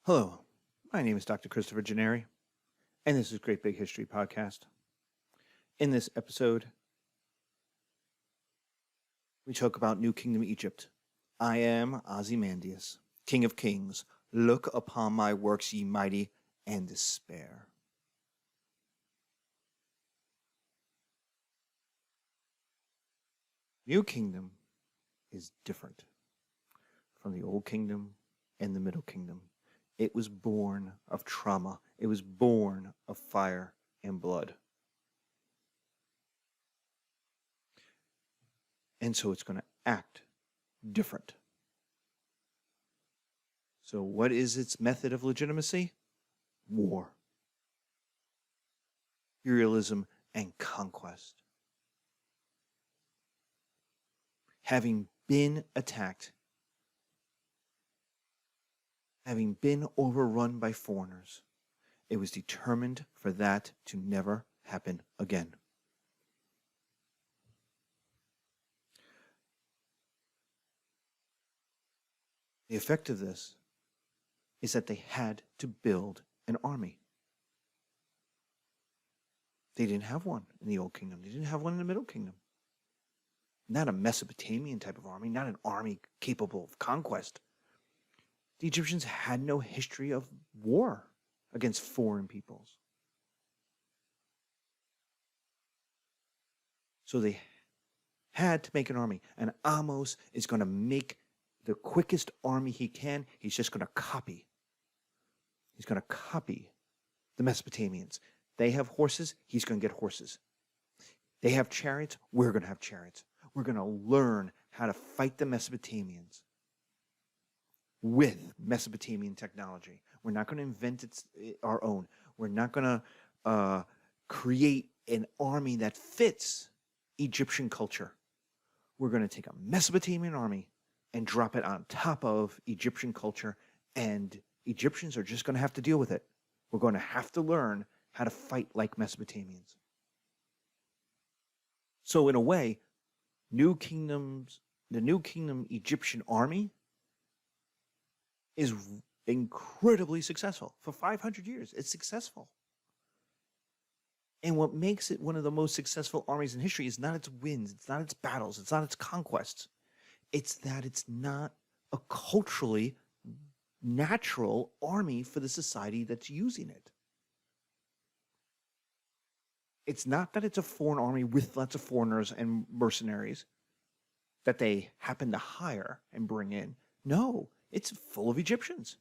Hello, my name is Dr. Christopher Gennari, and this is Great Big History Podcast. In this episode, we talk about New Kingdom Egypt. I am Ozymandias, King of Kings. Look upon my works, ye mighty, and despair. New Kingdom is different from the Old Kingdom and the Middle Kingdom. It was born of trauma. It was born of fire and blood. And so it's going to act different. So what is its method of legitimacy? War, imperialism, and conquest. Having been attacked, having been overrun by foreigners, it was determined for that to never happen again. The effect of this is that they had to build an army. They didn't have one in the Old Kingdom. They didn't have one in the Middle Kingdom. Not a Mesopotamian type of army, not an army capable of conquest. The Egyptians had no history of war against foreign peoples. So they had to make an army. And Ahmose is going to make the quickest army he can. He's just going to copy. He's going to copy the Mesopotamians. They have horses. He's going to get horses. They have chariots. We're going to have chariots. We're going to learn how to fight the Mesopotamians with Mesopotamian technology. We're not going to invent our own. We're not going to create an army that fits Egyptian culture. We're going to take a Mesopotamian army and drop it on top of Egyptian culture, and Egyptians are just going to have to deal with it. We're going to have to learn how to fight like Mesopotamians. So in a way, the New Kingdom Egyptian army is incredibly successful. For 500 years, it's successful. And what makes it one of the most successful armies in history is not its wins, it's not its battles, it's not its conquests. It's that it's not a culturally natural army for the society that's using it. It's not that it's a foreign army with lots of foreigners and mercenaries that they happen to hire and bring in. No, it's full of Egyptians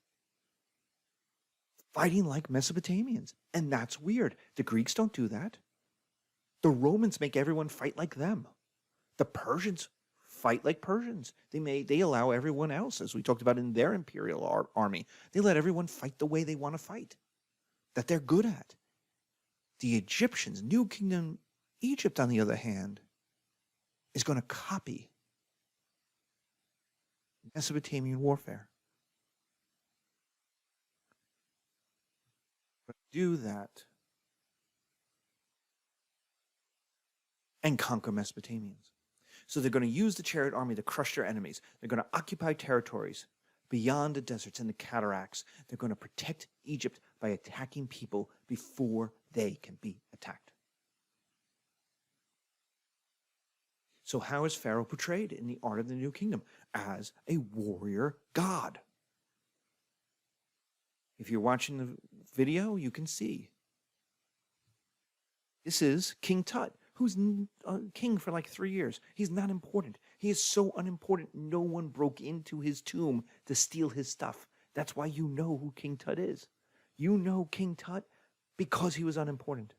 fighting like Mesopotamians. And that's weird. The Greeks don't do that. The Romans make everyone fight like them. The Persians fight like Persians. They allow everyone else, as we talked about in their imperial army, they let everyone fight the way they want to fight, that they're good at. The Egyptians, New Kingdom Egypt, on the other hand, is going to copy Mesopotamian warfare. But do that and conquer Mesopotamians. So they're going to use the chariot army to crush their enemies. They're going to occupy territories beyond the deserts and the cataracts. They're going to protect Egypt by attacking people before they can be attacked. So how is Pharaoh portrayed in the art of the New Kingdom? As a warrior god. If you're watching the video, you can see. This is King Tut, who's king for like 3 years. He's not important. He is so unimportant, no one broke into his tomb to steal his stuff. That's why you know who King Tut is. You know King Tut because he was unimportant.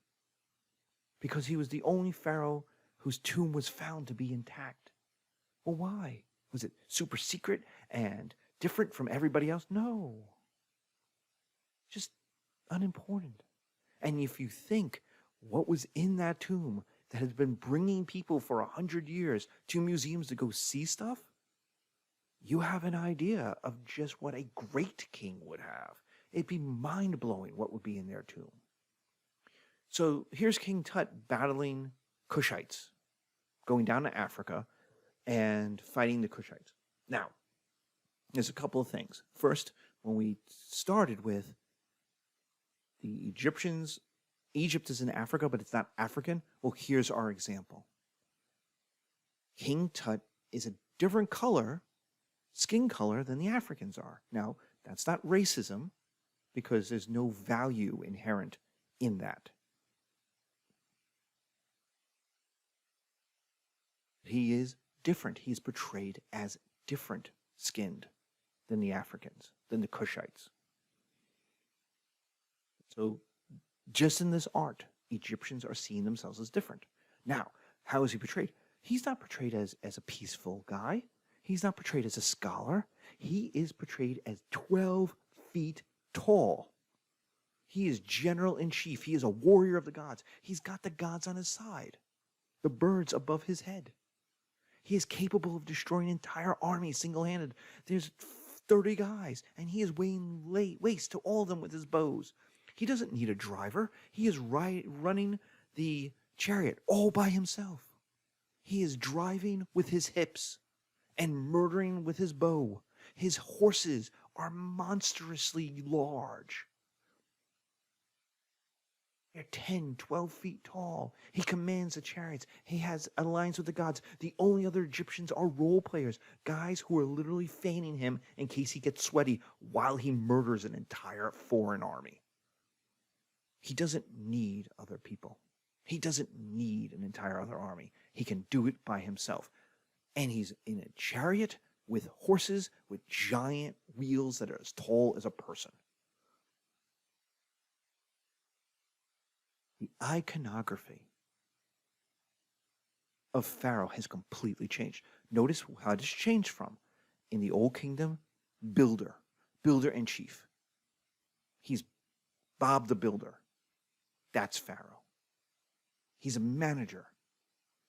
Because he was the only pharaoh whose tomb was found to be intact. Well, why? Was it super secret and different from everybody else? No. Just unimportant. And if you think what was in that tomb that has been bringing people for 100 years to museums to go see stuff, you have an idea of just what a great king would have. It'd be mind-blowing what would be in their tomb. So here's King Tut battling Cushites, going down to Africa and fighting the Cushites. Now, there's a couple of things. First, when we started with the Egyptians, Egypt is in Africa, but it's not African. Well, here's our example. King Tut is a different color, skin color, than the Africans are. Now, that's not racism, because there's no value inherent in that. He is different. He is portrayed as different skinned than the Africans, than the Cushites. So just in this art, Egyptians are seeing themselves as different. Now, how is he portrayed? He's not portrayed as a peaceful guy. He's not portrayed as a scholar. He is portrayed as 12 feet tall. He is general in chief. He is a warrior of the gods. He's got the gods on his side, the birds above his head. He is capable of destroying entire armies single-handed. There's 30 guys, and he is laying waste to all of them with his bows. He doesn't need a driver. He is running the chariot all by himself. He is driving with his hips and murdering with his bow. His horses are monstrously large. They're 10, 12 feet tall. He commands the chariots. He has alliance with the gods. The only other Egyptians are role players, guys who are literally feigning him in case he gets sweaty while he murders an entire foreign army. He doesn't need other people. He doesn't need an entire other army. He can do it by himself. And he's in a chariot with horses with giant wheels that are as tall as a person. The iconography of Pharaoh has completely changed. Notice how it has changed from, in the Old Kingdom, builder in chief. He's Bob the Builder. That's Pharaoh. He's a manager.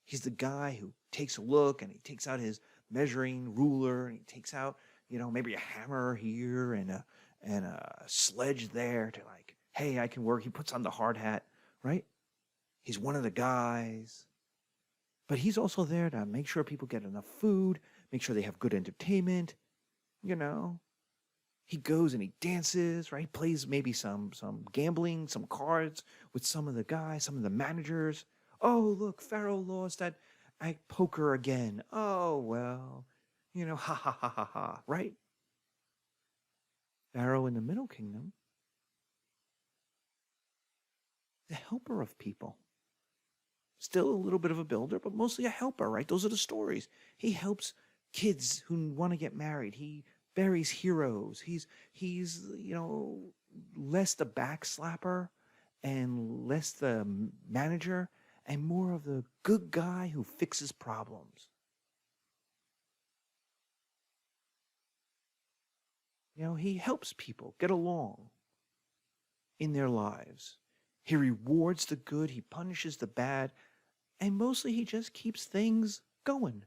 He's the guy who takes a look and he takes out his measuring ruler and he takes out, maybe a hammer here and a sledge there to hey, I can work. He puts on the hard hat, right? He's one of the guys. But he's also there to make sure people get enough food, make sure they have good entertainment, He goes and he dances, right? He plays maybe some gambling, some cards with some of the guys, some of the managers. Oh, look, Pharaoh lost at poker again. Oh, well, ha ha ha ha ha, right? Pharaoh in the Middle Kingdom, the helper of people. Still a little bit of a builder, but mostly a helper, right? Those are the stories. He helps kids who want to get married. He buries heroes. He's less the backslapper and less the manager and more of the good guy who fixes problems. He helps people get along in their lives. He rewards the good, he punishes the bad, and mostly he just keeps things going.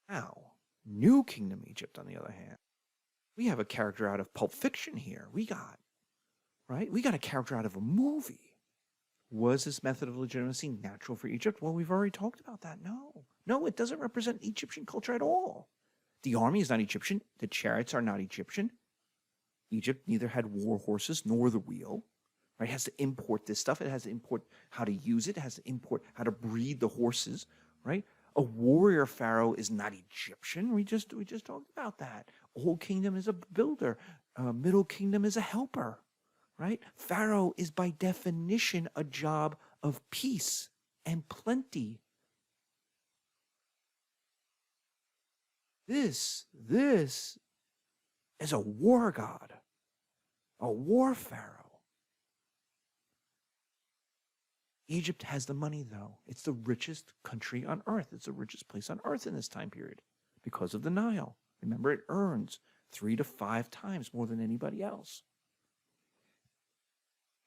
Now, New Kingdom Egypt, on the other hand, we have a character out of Pulp Fiction here. We got a character out of a movie. Was this method of legitimacy natural for Egypt? Well, we've already talked about that. No, it doesn't represent Egyptian culture at all. The army is not Egyptian. The chariots are not Egyptian. Egypt neither had war horses nor the wheel. Right? It has to import this stuff. It has to import how to use it. It has to import how to breed the horses. Right? A warrior pharaoh is not Egyptian. We just talked about that. Old Kingdom is a builder. Middle Kingdom is a helper. Right? Pharaoh is by definition a job of peace and plenty. This is a war god, a war pharaoh. Egypt has the money, though. It's the richest country on earth. It's the richest place on earth in this time period because of the Nile. Remember, it earns 3 to 5 times more than anybody else.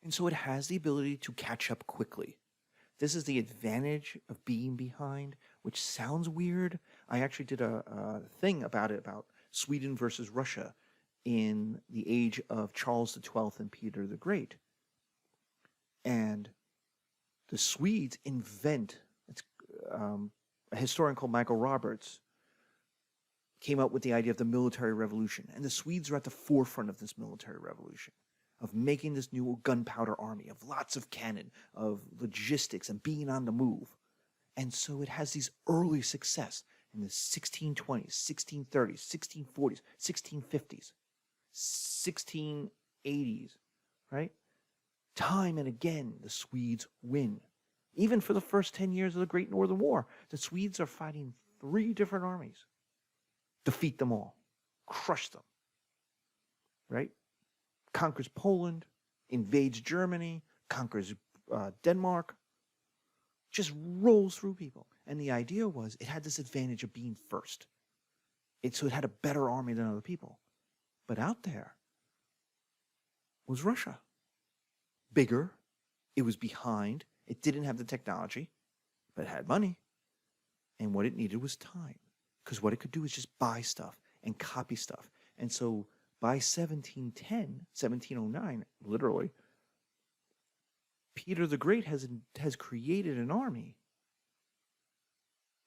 And so it has the ability to catch up quickly. This is the advantage of being behind, which sounds weird. I actually did a thing about it, about Sweden versus Russia in the age of Charles XII and Peter the Great. And the Swedes invent, a historian called Michael Roberts came up with the idea of the military revolution. And the Swedes are at the forefront of this military revolution, of making this new gunpowder army, of lots of cannon, of logistics, and being on the move. And so it has these early success in the 1620s, 1630s, 1640s, 1650s, 1680s, right? Time and again, the Swedes win. Even for the first 10 years of the Great Northern War, the Swedes are fighting 3 different armies. Defeat them all. Crush them. Right? Conquers Poland, invades Germany, conquers Denmark. Just rolls through people. And the idea was it had this advantage of being first. So it had a better army than other people. But out there was Russia. Bigger. It was behind. It didn't have the technology, but it had money. And what it needed was time. Because what it could do is just buy stuff and copy stuff. And so by 1710, 1709, literally, Peter the Great has created an army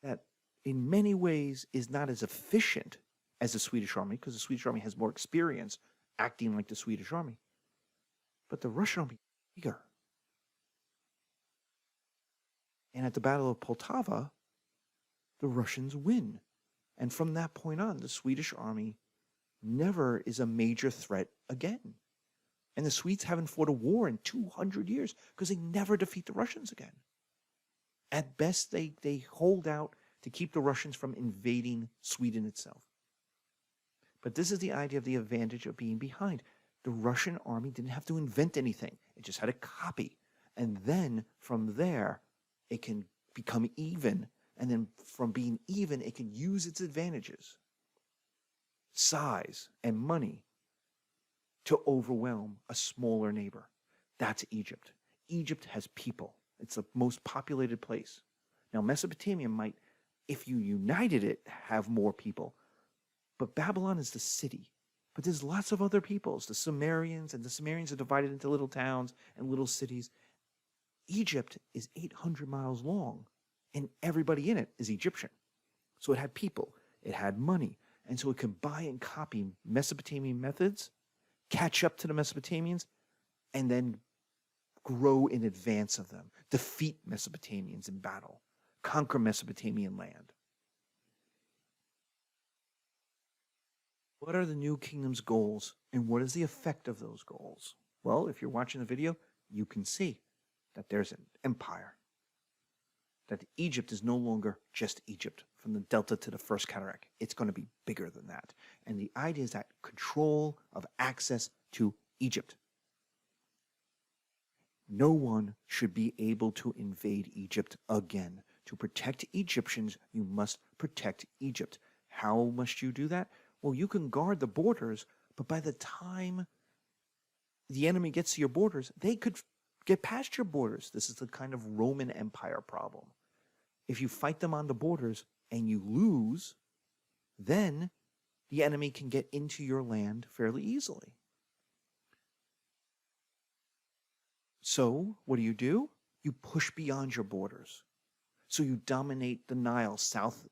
that in many ways is not as efficient as the Swedish army, because the Swedish army has more experience acting like the Swedish army. But the Russian army is bigger. And at the Battle of Poltava, the Russians win. And from that point on, the Swedish army never is a major threat again. And the Swedes haven't fought a war in 200 years because they never defeat the Russians again. At best, they hold out to keep the Russians from invading Sweden itself. But this is the idea of the advantage of being behind. The Russian army didn't have to invent anything. It just had a copy. And then from there, it can become even. And then from being even, it can use its advantages, size and money, to overwhelm a smaller neighbor. That's Egypt. Egypt has people. It's the most populated place. Now, Mesopotamia might, if you united it, have more people. But Babylon is the city. But there's lots of other peoples, the Sumerians, and the Sumerians are divided into little towns and little cities. Egypt is 800 miles long, and everybody in it is Egyptian. So it had people, it had money, and so it could buy and copy Mesopotamian methods, catch up to the Mesopotamians, and then grow in advance of them, defeat Mesopotamians in battle, conquer Mesopotamian land. What are the new kingdom's goals, and what is the effect of those goals? Well, if you're watching the video, you can see that there's an empire. That Egypt is no longer just Egypt, from the Delta to the First Cataract. It's going to be bigger than that. And the idea is that control of access to Egypt. No one should be able to invade Egypt again. To protect Egyptians, you must protect Egypt. How must you do that? Well, you can guard the borders, but by the time the enemy gets to your borders, they could get past your borders. This is the kind of Roman Empire problem. If you fight them on the borders and you lose, then the enemy can get into your land fairly easily. So, what do? You push beyond your borders. So you dominate the Nile south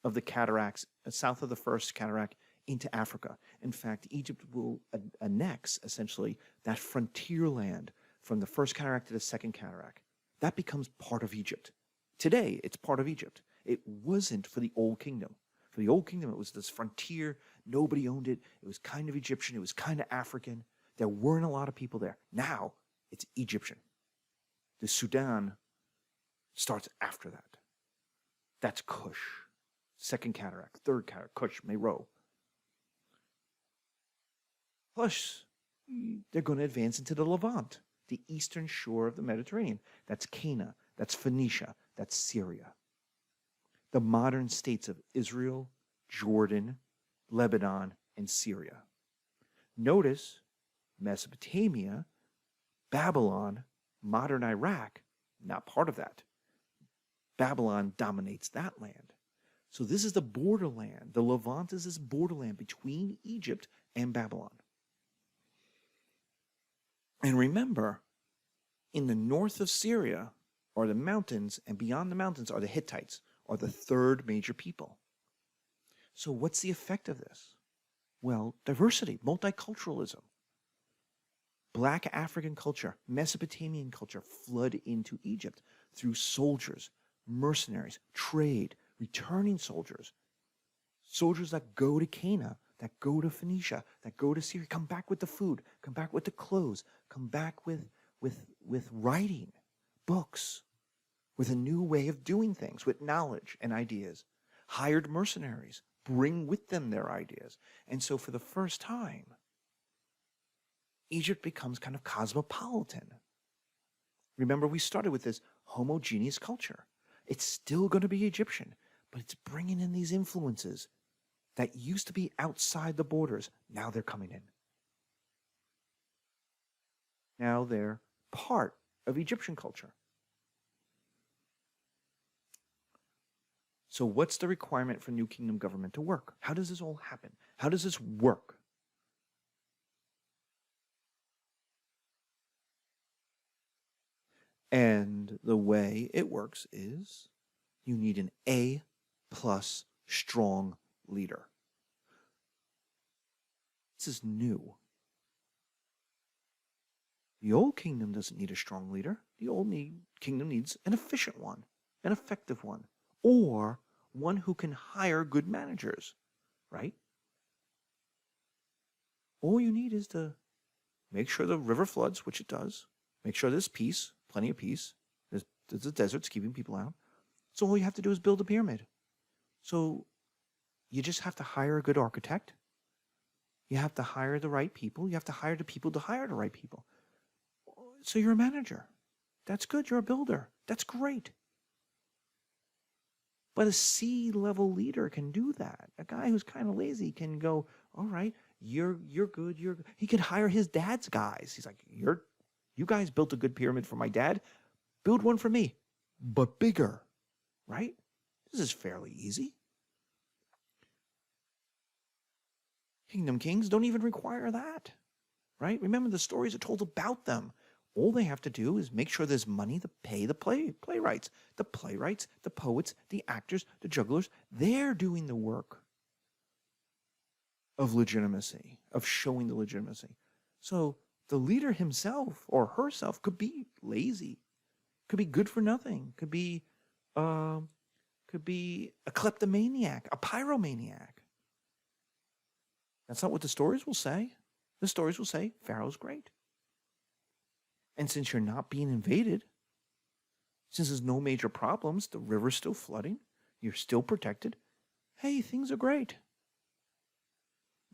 of the cataracts, south of the First Cataract, into Africa. In fact, Egypt will annex, essentially, that frontier land from the First Cataract to the Second Cataract. That becomes part of Egypt. Today, it's part of Egypt. It wasn't for the Old Kingdom. For the Old Kingdom, it was this frontier. Nobody owned it. It was kind of Egyptian. It was kind of African. There weren't a lot of people there. Now, it's Egyptian. The Sudan starts after that. That's Kush. Second Cataract, Third Cataract, Kush, Meroe. Plus, they're going to advance into the Levant, the eastern shore of the Mediterranean. That's Cana, that's Phoenicia, that's Syria. The modern states of Israel, Jordan, Lebanon, and Syria. Notice Mesopotamia, Babylon, modern Iraq, not part of that. Babylon dominates that land. So this is the borderland. The Levant is this borderland between Egypt and Babylon. And remember, in the north of Syria are the mountains, and beyond the mountains are the Hittites, are the third major people. So what's the effect of this? Well, diversity, multiculturalism. Black African culture, Mesopotamian culture flood into Egypt through soldiers, mercenaries, trade, returning soldiers, soldiers that go to Cana, that go to Phoenicia, that go to Syria, come back with the food, come back with the clothes, come back with writing, books, with a new way of doing things, with knowledge and ideas. Hired mercenaries bring with them their ideas. And so for the first time, Egypt becomes kind of cosmopolitan. Remember, we started with this homogeneous culture. It's still going to be Egyptian, but it's bringing in these influences that used to be outside the borders. Now they're coming in. Now they're part of Egyptian culture. So what's the requirement for New Kingdom government to work? How does this all happen? How does this work? And the way it works is you need an A+ strong leader. This is new. The old kingdom doesn't need a strong leader. The old kingdom needs an efficient one, an effective one, or one who can hire good managers, right? All you need is to make sure the river floods, which it does. Make sure there's peace, plenty of peace. There's the deserts keeping people out. So all you have to do is build a pyramid. So you just have to hire a good architect. You have to hire the right people. You have to hire the people to hire the right people. So you're a manager. That's good. You're a builder. That's great. But a C-level leader can do that. A guy who's kind of lazy can go, all right, you're good. He could hire his dad's guys. He's like, you guys built a good pyramid for my dad. Build one for me, but bigger, right? This is fairly easy. Kingdom kings don't even require that, right? Remember, the stories are told about them. All they have to do is make sure there's money to pay the playwrights. The playwrights, the poets, the actors, the jugglers, they're doing the work of legitimacy, of showing the legitimacy. So the leader himself or herself could be lazy, could be good for nothing, could be a kleptomaniac, a pyromaniac. That's not what the stories will say. The stories will say Pharaoh's great. And since you're not being invaded, since there's no major problems, the river's still flooding, you're still protected, hey, things are great.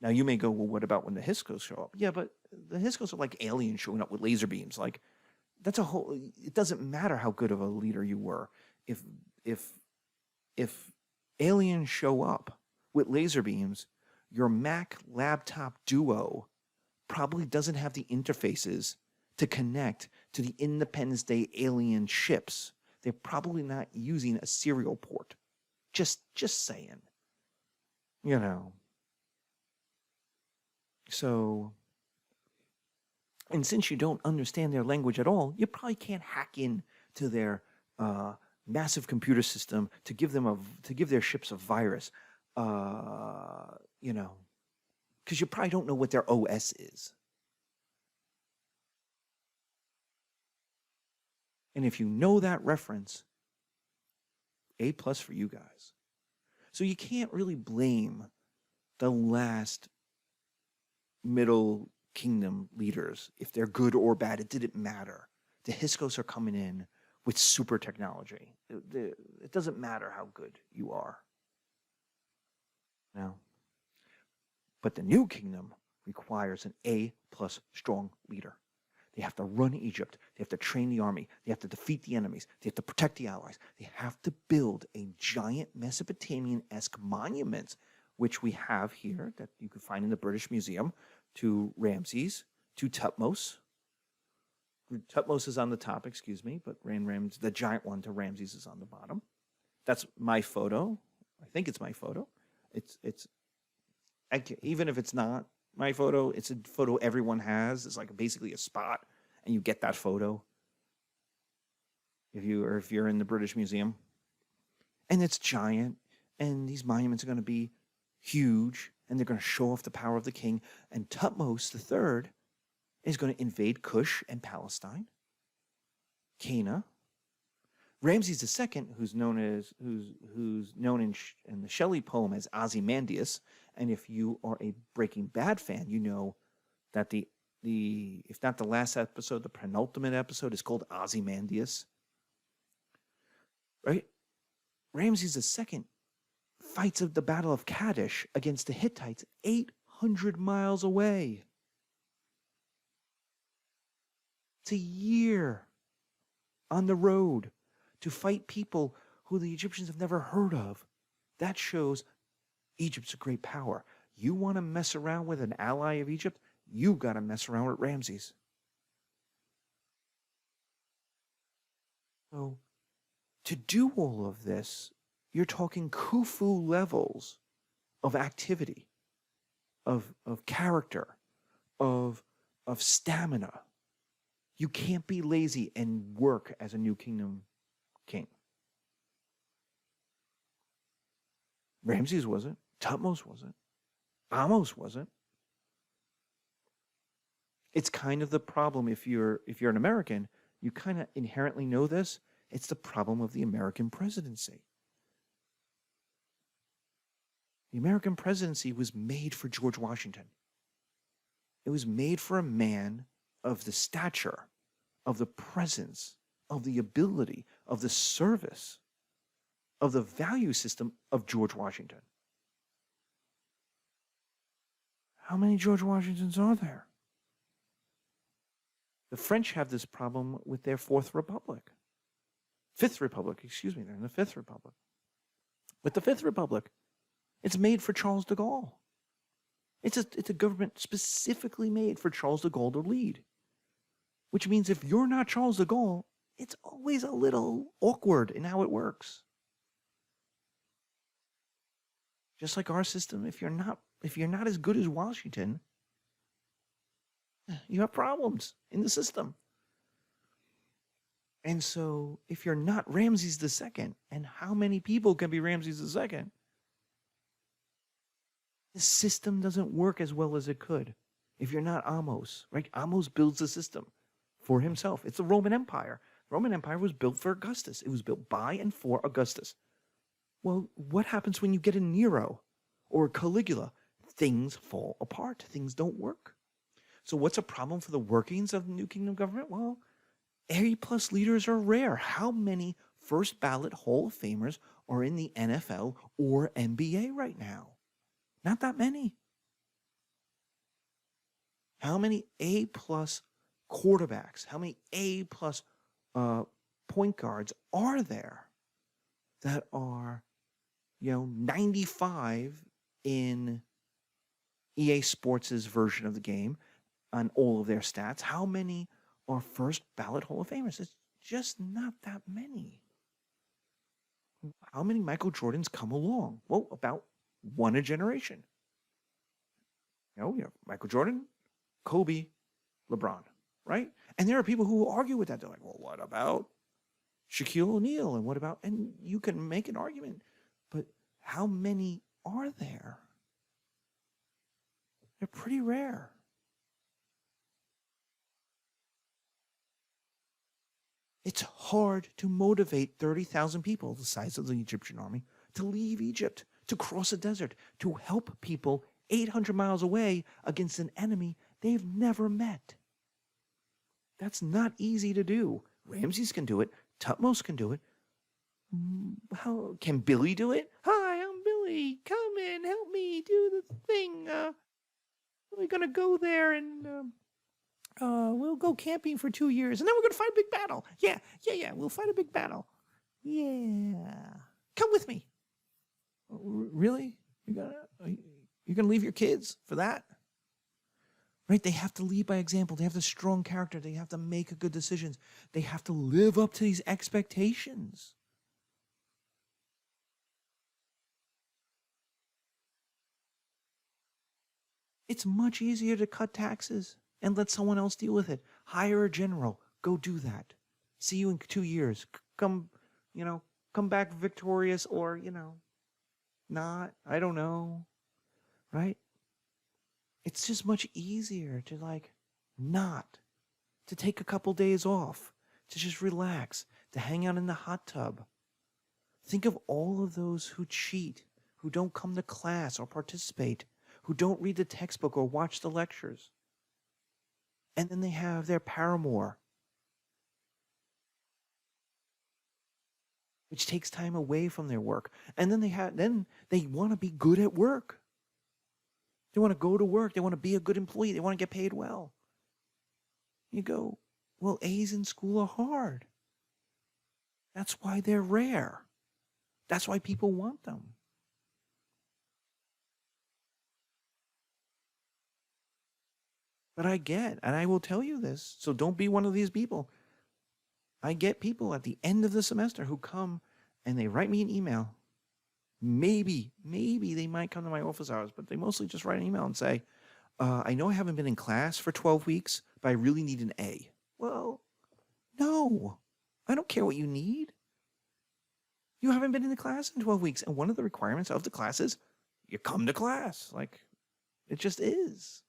Now you may go, well, what about when the Hyksos show up? Yeah, but the Hyksos are like aliens showing up with laser beams. Like, that's a whole, it doesn't matter how good of a leader you were. If aliens show up with laser beams, your Mac laptop Duo probably doesn't have the interfaces to connect to the Independence Day alien ships. They're probably not using a serial port. Just saying. You know. So, and since you don't understand their language at all, you probably can't hack in to their massive computer system to give their ships a virus. You know, because you probably don't know what their OS is. And if you know that reference, A+ for you guys. So you can't really blame the last Middle Kingdom leaders. If they're good or bad, it didn't matter. The Hyksos are coming in with super technology. It doesn't matter how good you are. No. But the New Kingdom requires an A+ strong leader. They have to run Egypt. They have to train the army. They have to defeat the enemies. They have to protect the allies. They have to build a giant Mesopotamian-esque monument, which we have here that you can find in the British Museum, to Ramses, to Thutmose. Thutmose is on the top, excuse me, but the giant one to Ramses is on the bottom. That's my photo. I think it's my photo. Even if it's not my photo, it's a photo everyone has. It's like basically a spot, and you get that photo if you're in the British Museum. And it's giant, and these monuments are going to be huge, and they're going to show off the power of the king. And Thutmose III is going to invade Kush and Palestine, Cana. Ramses II, who's known in the Shelley poem as Ozymandias, and if you are a Breaking Bad fan, you know that the if not the last episode, the penultimate episode is called Ozymandias. Right? Ramses II fights of the Battle of Kadesh against the Hittites 800 miles away. It's a year on the road to fight people who the Egyptians have never heard of. That shows Egypt's a great power. You want to mess around with an ally of Egypt? You got to mess around with Ramses. So, to do all of this, you're talking Khufu levels of activity, of character, of stamina. You can't be lazy and work as a New Kingdom king. Ramses wasn't. Thutmose wasn't. Ahmose wasn't. It's kind of the problem if you're an American, you kind of inherently know this. It's the problem of the American presidency. The American presidency was made for George Washington. It was made for a man of the stature, of the presence, of the ability, of the service, of the value system of George Washington. How many George Washingtons are there? The French have this problem with their Fifth Republic, excuse me, they're in the Fifth Republic. With the Fifth Republic, it's made for Charles de Gaulle. It's a government specifically made for Charles de Gaulle to lead. Which means if you're not Charles de Gaulle, it's always a little awkward in how it works. Just like our system, if you're not as good as Washington, you have problems in the system. And so if you're not Ramses II, and how many people can be Ramses II? The system doesn't work as well as it could. If you're not Ahmose, right? Ahmose builds the system for himself. It's the Roman Empire. The Roman Empire was built for Augustus. It was built by and for Augustus. Well, what happens when you get a Nero or a Caligula? Things fall apart. Things don't work. So what's a problem for the workings of the New Kingdom government? Well, A-plus leaders are rare. How many first ballot Hall of Famers are in the NFL or NBA right now? Not that many. How many A-plus quarterbacks, how many A-plus point guards are there that are, 95 in EA Sports' version of the game on all of their stats? How many are first ballot Hall of Famers? It's just not that many. How many Michael Jordans come along? Well, about one a generation. You have Michael Jordan, Kobe, LeBron, right? And there are people who argue with that. They're like, well, what about Shaquille O'Neal? And what about, and you can make an argument, but how many are there? They're pretty rare. It's hard to motivate 30,000 people, the size of the Egyptian army, to leave Egypt, to cross a desert, to help people 800 miles away against an enemy they've never met. That's not easy to do. Ramses can do it. Thutmose can do it. How can Billy do it? Hi, I'm Billy. Come and help me do the thing. We're going to go there and we'll go camping for 2 years, and then we're going to fight a big battle. Yeah. We'll fight a big battle. Yeah. Come with me. Really? You're gonna leave your kids for that? Right? They have to lead by example. They have the strong character. They have to make good decisions. They have to live up to these expectations. It's much easier to cut taxes and let someone else deal with it. Hire a general. Go do that. See you in 2 years. Come back victorious or, not. I don't know. right? It's just much easier to not, to take a couple days off, to just relax, to hang out in the hot tub. Think of all of those who cheat, who don't come to class or participate, who don't read the textbook or watch the lectures. And then they have their paramour, which takes time away from their work. And then they want to be good at work. They want to go to work. They want to be a good employee. They want to get paid well. You go, well, A's in school are hard. That's why they're rare. That's why people want them. But and I will tell you this, so don't be one of these people. I get people at the end of the semester who come and they write me an email. Maybe they might come to my office hours, but they mostly just write an email and say, I know I haven't been in class for 12 weeks, but I really need an A. Well, no, I don't care what you need. You haven't been in the class in 12 weeks, and one of the requirements of the class is you come to class. It just is.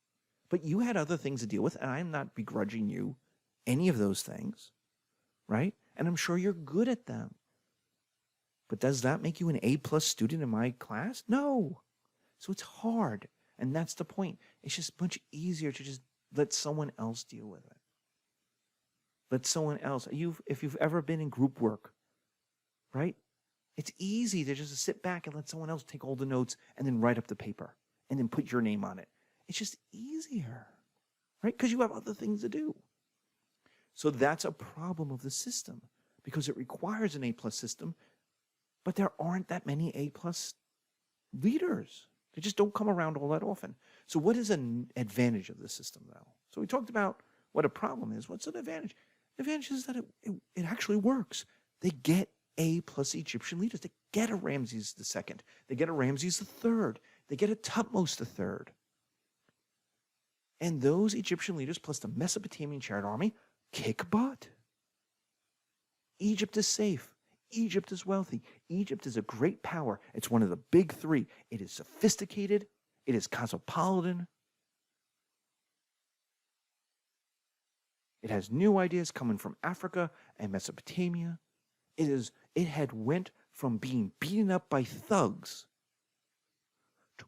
But you had other things to deal with, and I'm not begrudging you any of those things, right? And I'm sure you're good at them. But does that make you an A-plus student in my class? No. So it's hard, and that's the point. It's just much easier to just let someone else deal with it. Let someone else. If you've ever been in group work, right? It's easy to just sit back and let someone else take all the notes and then write up the paper and then put your name on it. It's just easier, right? Because you have other things to do. So that's a problem of the system because it requires an A-plus system, but there aren't that many A-plus leaders. They just don't come around all that often. So what is an advantage of the system, though? So we talked about what a problem is. What's an advantage? The advantage is that it actually works. They get A-plus Egyptian leaders. They get a Ramses II. They get a Ramses III. They get a Thutmose III. And those Egyptian leaders, plus the Mesopotamian Chariot Army, kick butt. Egypt is safe. Egypt is wealthy. Egypt is a great power. It's one of the big three. It is sophisticated. It is cosmopolitan. It has new ideas coming from Africa and Mesopotamia. It had went from being beaten up by thugs to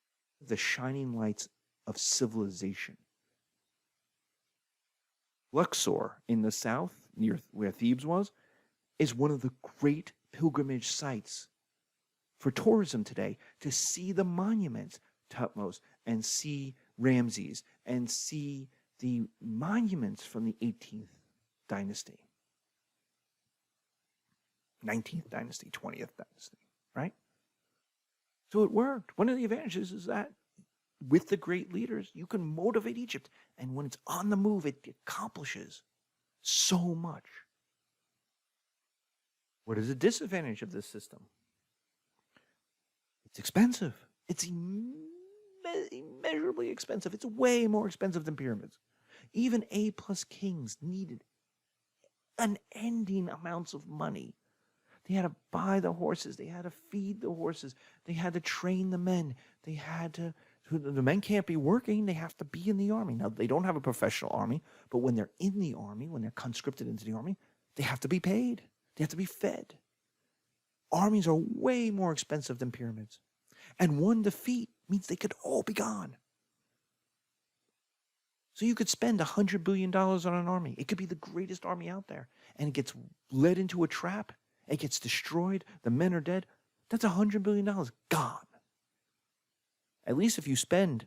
the shining lights of civilization. Luxor in the south, near where Thebes was, is one of the great pilgrimage sites for tourism today, to see the monuments, Thutmose, and see Ramses, and see the monuments from the 18th dynasty, 19th dynasty, 20th dynasty, right? So it worked. One of the advantages is that with the great leaders, you can motivate Egypt. And when it's on the move, it accomplishes so much. What is the disadvantage of this system? It's expensive. It's immeasurably expensive. It's way more expensive than pyramids. Even A-plus kings needed unending amounts of money. They had to buy the horses. They had to feed the horses. They had to train the men. The men can't be working. They have to be in the army. Now, they don't have a professional army, but when they're in the army, when they're conscripted into the army, they have to be paid. They have to be fed. Armies are way more expensive than pyramids. And one defeat means they could all be gone. So you could spend $100 billion on an army. It could be the greatest army out there. And it gets led into a trap. It gets destroyed. The men are dead. That's $100 billion gone. At least if you spend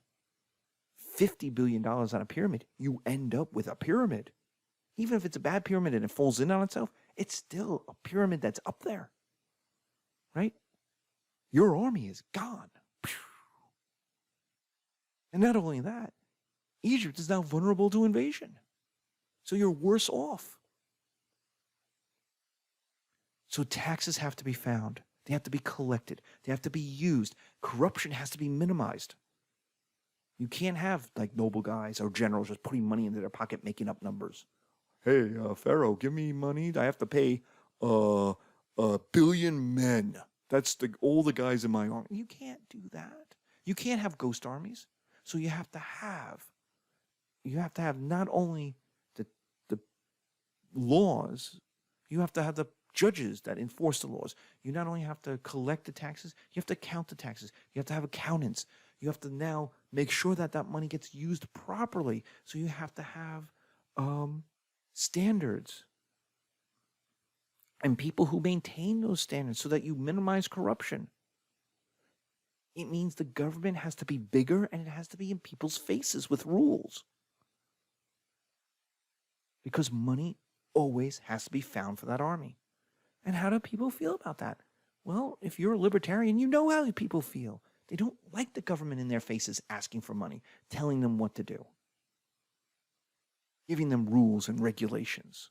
$50 billion on a pyramid, you end up with a pyramid. Even if it's a bad pyramid and it falls in on itself, it's still a pyramid that's up there. Right? Your army is gone. And not only that, Egypt is now vulnerable to invasion. So you're worse off. So taxes have to be found. They have to be collected. They have to be used. Corruption has to be minimized. You can't have noble guys or generals just putting money into their pocket, making up numbers. Hey, Pharaoh, give me money. I have to pay a billion men. That's all the guys in my army. You can't do that. You can't have ghost armies. So you have to have not only the laws, you have to have the judges that enforce the laws. You not only have to collect the taxes, you have to count the taxes. You have to have accountants. You have to now make sure that that money gets used properly. So you have to have standards and people who maintain those standards so that you minimize corruption. It means the government has to be bigger and it has to be in people's faces with rules. Because money always has to be found for that army. And how do people feel about that? Well, if you're a libertarian, you know how people feel. They don't like the government in their faces asking for money, telling them what to do, giving them rules and regulations.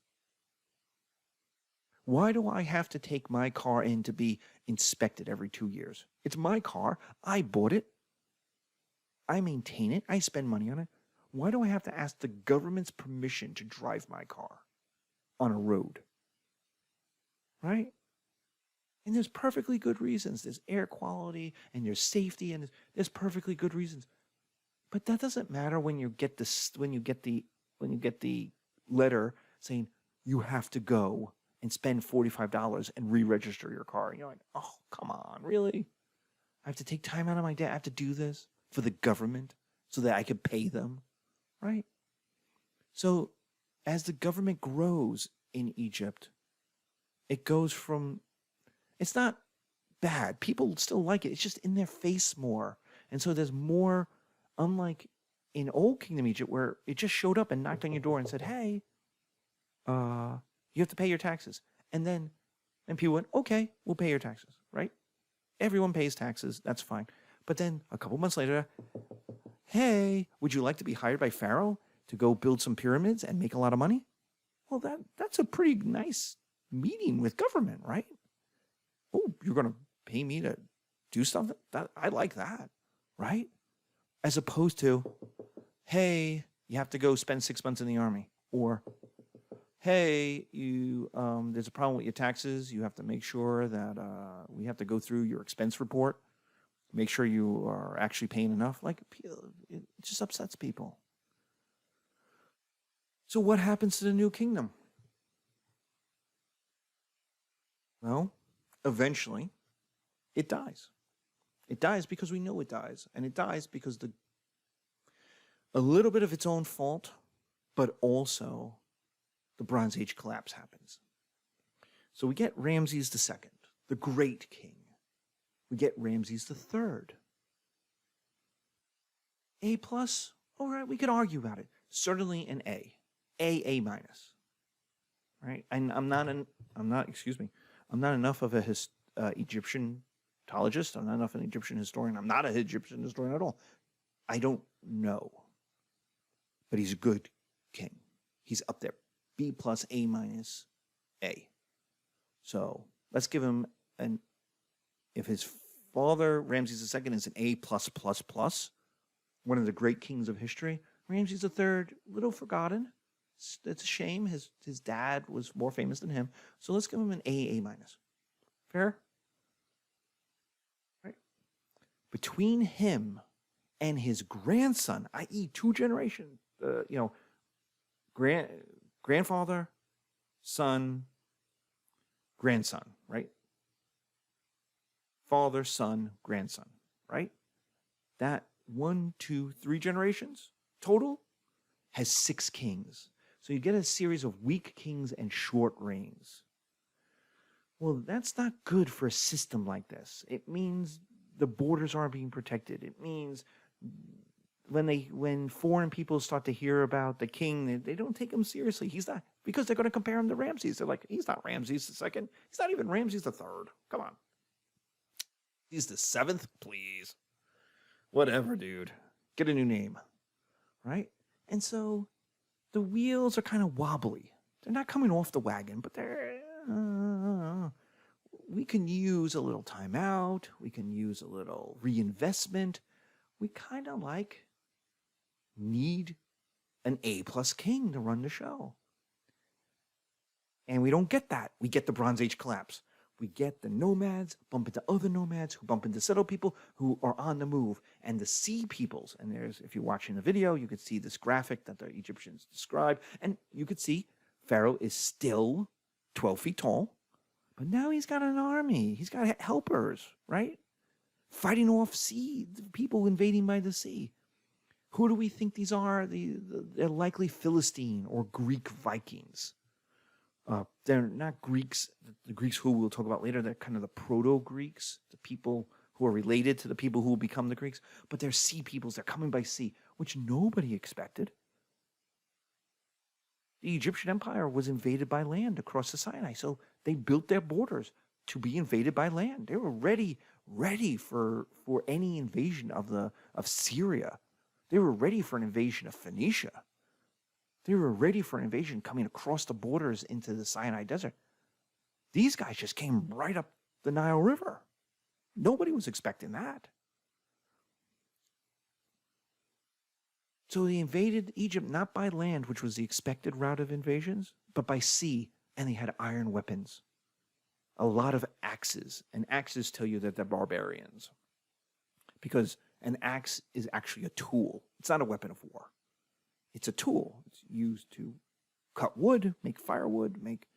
Why do I have to take my car in to be inspected every 2 years? It's my car. I bought it. I maintain it. I spend money on it. Why do I have to ask the government's permission to drive my car on a road? Right? And there's perfectly good reasons. There's air quality and there's safety and there's perfectly good reasons. But that doesn't matter when you get the letter saying you have to go and spend $45 and re-register your car. And you're like, oh, come on, really? I have to take time out of my day. I have to do this for the government so that I could pay them, right? So as the government grows in Egypt, it goes from, it's not bad. People still like it. It's just in their face more. And so there's more, unlike in Old Kingdom Egypt, where it just showed up and knocked on your door and said, hey, you have to pay your taxes. And people went, okay, we'll pay your taxes, right? Everyone pays taxes. That's fine. But then a couple months later, hey, would you like to be hired by Pharaoh to go build some pyramids and make a lot of money? Well, that's a pretty nice meeting with government, right? Oh, you're going to pay me to do something? I like that, right? As opposed to, hey, you have to go spend 6 months in the army. Or, hey, there's a problem with your taxes. You have to make sure that we have to go through your expense report. Make sure you are actually paying enough. Like, it just upsets people. So what happens to the new kingdom? Well, eventually, it dies. It dies because we know it dies. And it dies because a little bit of its own fault, but also the Bronze Age collapse happens. So we get Ramses II, the great king. We get Ramses III. A+, all right, we could argue about it. Certainly an A. A minus. Right? And I'm not enough of a Egyptiologist. I'm not enough of an Egyptian historian. I'm not an Egyptian historian at all. I don't know. But he's a good king. He's up there. B+, A minus, A. So let's give him if his father, Ramses II, is an A+++, one of the great kings of history, Ramses III, little forgotten. It's a shame. His dad was more famous than him. So let's give him an A minus. Fair? Right. Between him and his grandson, i.e. 2 generations, grandfather, son, grandson, right? Father, son, grandson, right? That 1, 2, 3 generations total has 6 kings. So you get a series of weak kings and short reigns. Well, that's not good for a system like this. It means the borders aren't being protected. It means when foreign people start to hear about the king, they don't take him seriously. He's not, because they're going to compare him to Ramses. They're like, he's not Ramses II. He's not even Ramses III. Come on. He's the 7th, please. Whatever, dude. Get a new name. Right? And so the wheels are kind of wobbly. They're not coming off the wagon, but we can use a little time out. We can use a little reinvestment. We kind of need an A+ king to run the show. And we don't get that. We get the Bronze Age collapse. we get the nomads bump into other nomads who bump into settled people who are on the move. And the sea peoples, and there's, if you're watching the video, you could see this graphic that the Egyptians describe, and you could see Pharaoh is still 12 feet tall, but now he's got an army. He's got helpers, right? Fighting off sea, people invading by the sea. Who do we think these are? They're likely Philistine or Greek Vikings. They're not Greeks. The Greeks who we'll talk about later, they're kind of the proto-Greeks, the people who are related to the people who will become the Greeks. But they're sea peoples. They're coming by sea, which nobody expected. The Egyptian Empire was invaded by land across the Sinai, so they built their borders to be invaded by land. They were ready for any invasion of Syria. They were ready for an invasion of Phoenicia. They were ready for an invasion coming across the borders into the Sinai Desert. These guys just came right up the Nile River. Nobody was expecting that. So they invaded Egypt not by land, which was the expected route of invasions, but by sea, and they had iron weapons. A lot of axes, and axes tell you that they're barbarians. Because an axe is actually a tool. It's not a weapon of war. It's a tool. It's used to cut wood, make firewood, make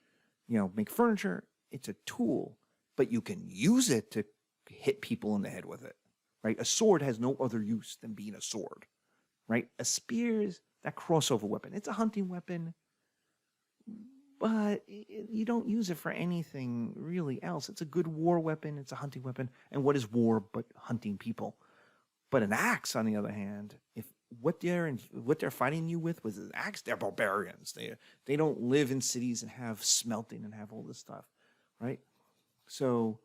furniture. It's a tool, but you can use it to hit people in the head with it, right? A sword has no other use than being a sword, right? A spear is that crossover weapon. It's a hunting weapon, but you don't use it for anything really else. It's a good war weapon. It's a hunting weapon. And what is war but hunting people? But an axe, on the other hand, if what they're fighting you with was an axe, they're barbarians. They don't live in cities and have smelting and have all this stuff, right? So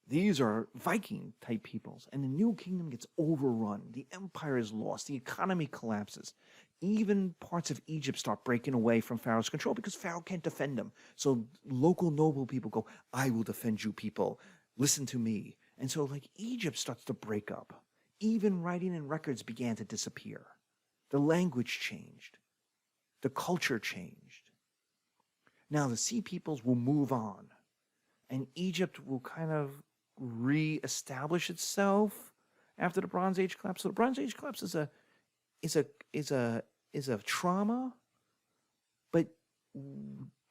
these are Viking type peoples, and the new kingdom gets overrun. The empire is lost. The economy collapses. Even parts of Egypt start breaking away from Pharaoh's control because Pharaoh can't defend them. So local noble people go, "I will defend you, people. Listen to me." And so like Egypt starts to break up. Even writing and records began to disappear. The language changed. The culture changed. Now the sea peoples will move on, and Egypt will kind of reestablish itself after the Bronze Age collapse. So the Bronze Age collapse is a trauma, but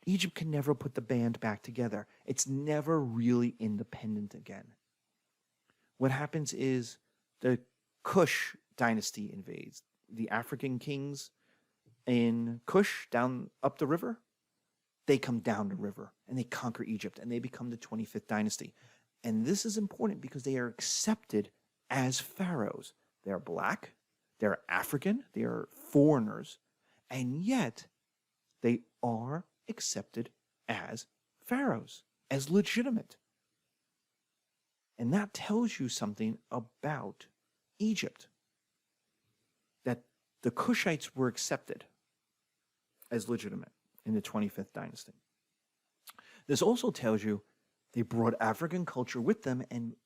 Egypt can never put the band back together. It's never really independent again. What happens is the Kush dynasty invades. The African kings in Kush, down up the river, they come down the river and they conquer Egypt and they become the 25th dynasty. And this is important because they are accepted as pharaohs. They're black, they're African, they are foreigners, and yet they are accepted as pharaohs, as legitimate. And that tells you something about Egypt, that the Kushites were accepted as legitimate in the 25th dynasty. This also tells you they brought African culture with them, and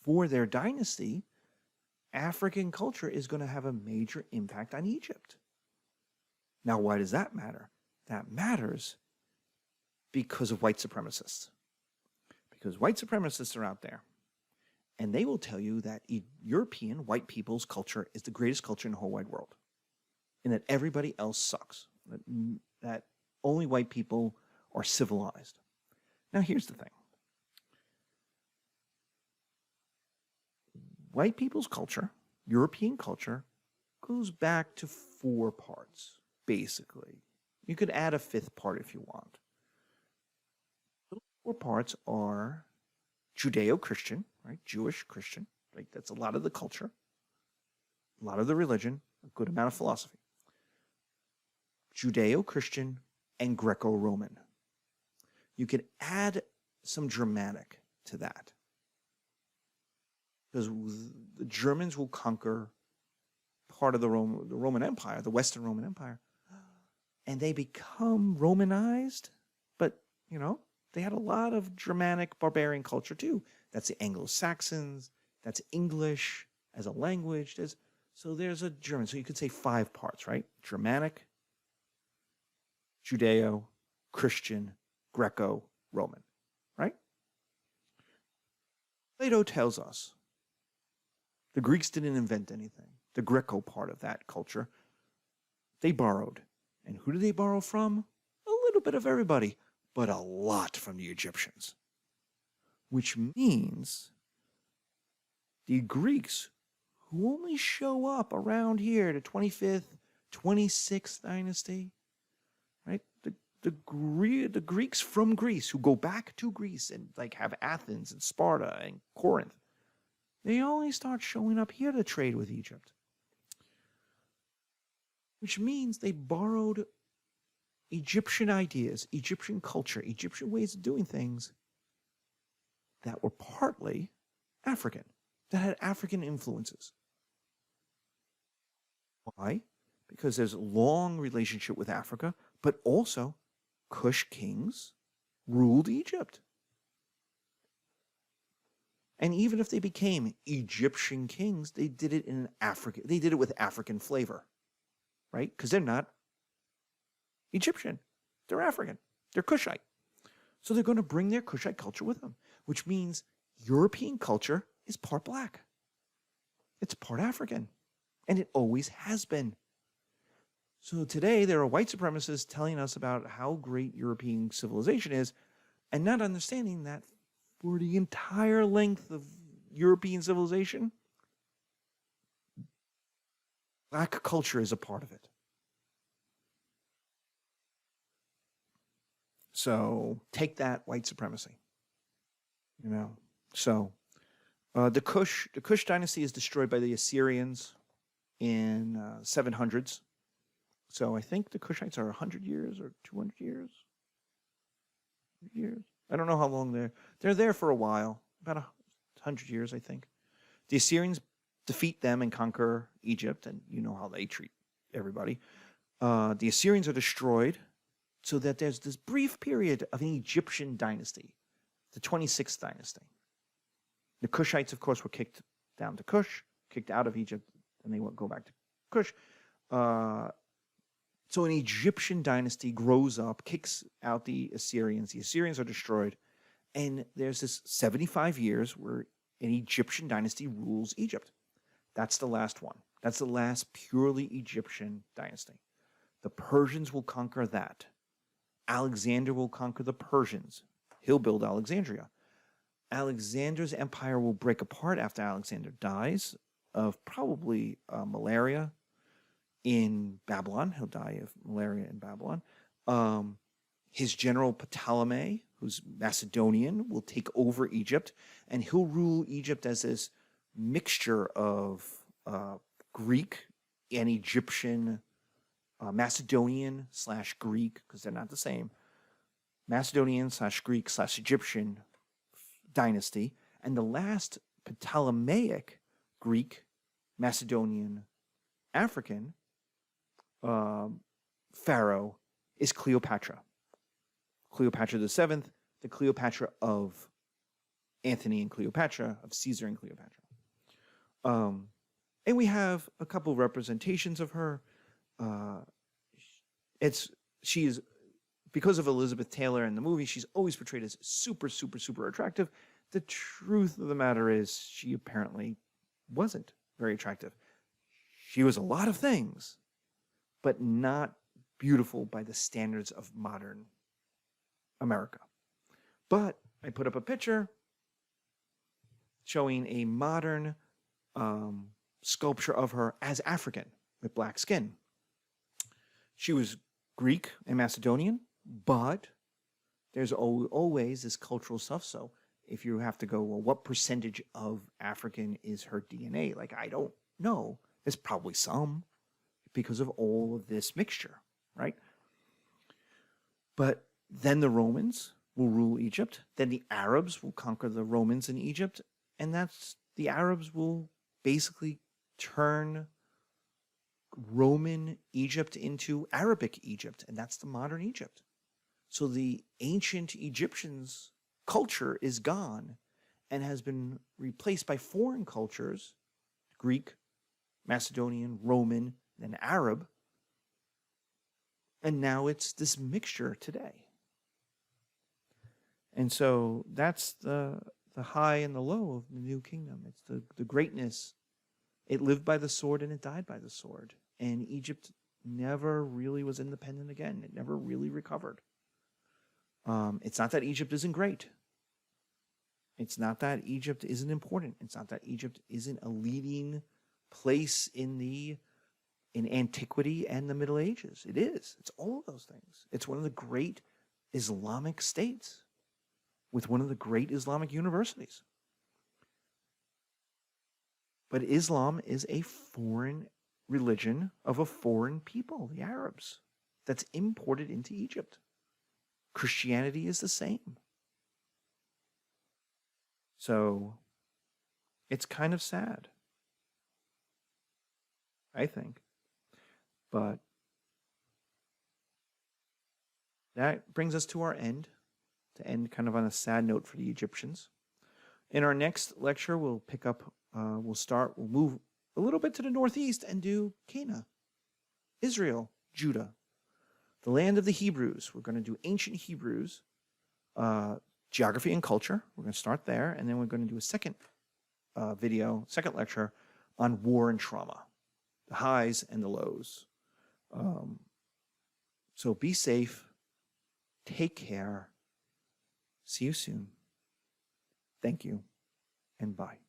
for their dynasty, African culture is going to have a major impact on Egypt. Now, why does that matter? That matters because of white supremacists. Because white supremacists are out there, and they will tell you that European white people's culture is the greatest culture in the whole wide world, and that everybody else sucks, that only white people are civilized. Now, here's the thing. White people's culture, European culture, goes back to 4 parts, basically. You could add a 5th part if you want. Those 4 parts are Judeo-Christian, right? Jewish Christian, right? That's a lot of the culture, a lot of the religion, a good amount of philosophy. Judeo-Christian and Greco-Roman. You could add some Germanic to that, because the Germans will conquer part of the Roman Empire, the Western Roman Empire, and they become Romanized, but, they had a lot of Germanic barbarian culture too. That's the Anglo-Saxons, that's English as a language. So there's a German. So you could say 5 parts, right? Germanic, Judeo, Christian, Greco, Roman, right? Plato tells us the Greeks didn't invent anything. The Greco part of that culture, they borrowed. And who did they borrow from? A little bit of everybody, but a lot from the Egyptians. Which means the Greeks, who only show up around here, the 25th, 26th dynasty, right? The Greeks from Greece who go back to Greece and like have Athens and Sparta and Corinth, they only start showing up here to trade with Egypt. Which means they borrowed Egyptian ideas, Egyptian culture, Egyptian ways of doing things that were partly African, that had African influences. Why? Because there's a long relationship with Africa, but also Kush kings ruled Egypt. And even if they became Egyptian kings, they did it in Africa. They did it with African flavor, right? Because they're not Egyptian. They're African. They're Kushite. So they're going to bring their Kushite culture with them, which means European culture is part black. It's part African. And it always has been. So today there are white supremacists telling us about how great European civilization is and not understanding that for the entire length of European civilization, black culture is a part of it. So take that, white supremacy. You know. So the Kush dynasty is destroyed by the Assyrians in 700s. So I think the Kushites are 100 years or 200 years. I don't know how long they're there for a while, about 100 years, I think. The Assyrians defeat them and conquer Egypt, and you know how they treat everybody. The Assyrians are destroyed, so that there's this brief period of an Egyptian dynasty, the 26th dynasty. The Kushites, of course, were kicked down to Kush, kicked out of Egypt, and they go back to Kush. So an Egyptian dynasty grows up, kicks out the Assyrians. The Assyrians are destroyed. And there's this 75 years where an Egyptian dynasty rules Egypt. That's the last one. That's the last purely Egyptian dynasty. The Persians will conquer that. Alexander will conquer the Persians. He'll build Alexandria. Alexander's empire will break apart after Alexander dies of probably malaria in Babylon. He'll die of malaria in Babylon. His general Ptolemy, who's Macedonian, will take over Egypt, and he'll rule Egypt as this mixture of Greek and Egyptian, Macedonian / Greek, because they're not the same, Macedonian / Greek / Egyptian dynasty, and the last Ptolemaic Greek, Macedonian, African pharaoh is Cleopatra. Cleopatra the Seventh, the Cleopatra of Antony and Cleopatra, of Caesar and Cleopatra. And we have a couple representations of her. She is, because of Elizabeth Taylor in the movie, she's always portrayed as super, super, super attractive. The truth of the matter is she apparently wasn't very attractive. She was a lot of things, but not beautiful by the standards of modern America. But I put up a picture showing a modern sculpture of her as African with black skin. She was Greek and Macedonian, but there's always this cultural stuff. So if you have to go, well, what percentage of African is her DNA? Like, I don't know. There's probably some because of all of this mixture, right? But then the Romans will rule Egypt. Then the Arabs will conquer the Romans in Egypt. And the Arabs will basically turn Roman Egypt into Arabic Egypt. And that's the modern Egypt. So the ancient Egyptians' culture is gone and has been replaced by foreign cultures, Greek, Macedonian, Roman, and Arab. And now it's this mixture today. And so that's the the high and the low of the new kingdom. It's the greatness. It lived by the sword and it died by the sword. And Egypt never really was independent again. It never really recovered. It's not that Egypt isn't great. It's not that Egypt isn't important. It's not that Egypt isn't a leading place in antiquity and the Middle Ages. It is. It's all of those things. It's one of the great Islamic states with one of the great Islamic universities. But Islam is a foreign religion of a foreign people, the Arabs, that's imported into Egypt. Christianity is the same. So it's kind of sad, I think. But that brings us to our end, to end kind of on a sad note for the Egyptians. In our next lecture, we'll pick up, we'll move a little bit to the northeast and do Canaan, Israel, Judah, the land of the Hebrews. We're going to do ancient Hebrews, geography and culture. We're going to start there, and then we're going to do a second lecture on war and trauma, the highs and the lows. So be safe, take care, see you soon. Thank you, and bye.